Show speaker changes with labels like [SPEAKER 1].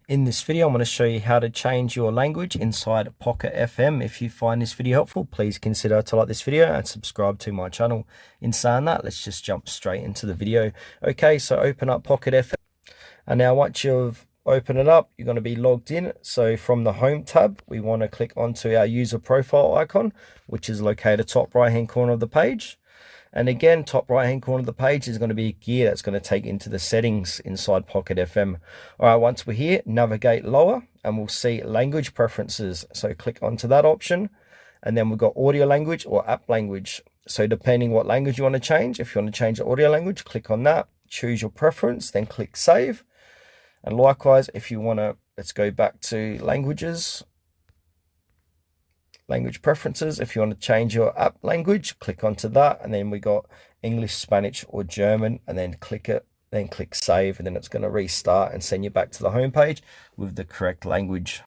[SPEAKER 1] In this video, I'm going to show you how to change your language inside Pocket FM. If you find this video helpful, please consider to like this video and subscribe to my channel. In saying that, let's just jump straight into the video. Okay, so open up Pocket FM. And now once you've opened it up, you're going to be logged in. So from the Home tab, we want to click onto our user profile icon, which is located top right-hand corner of the page. And again, top right hand corner of the page is going to be a gear that's going to take into the settings inside Pocket FM. All right, once we're here, navigate lower and we'll see language preferences. So click onto that option. And then we've got audio language or app language. So depending what language you want to change, if you want to change the audio language, click on that, choose your preference, then click save. And likewise, if you want to, let's go back to language preferences. If you want to change your app language, click onto that, and then we got English, Spanish, or German, and then click it, then click save, and then it's going to restart and send you back to the home page with the correct language.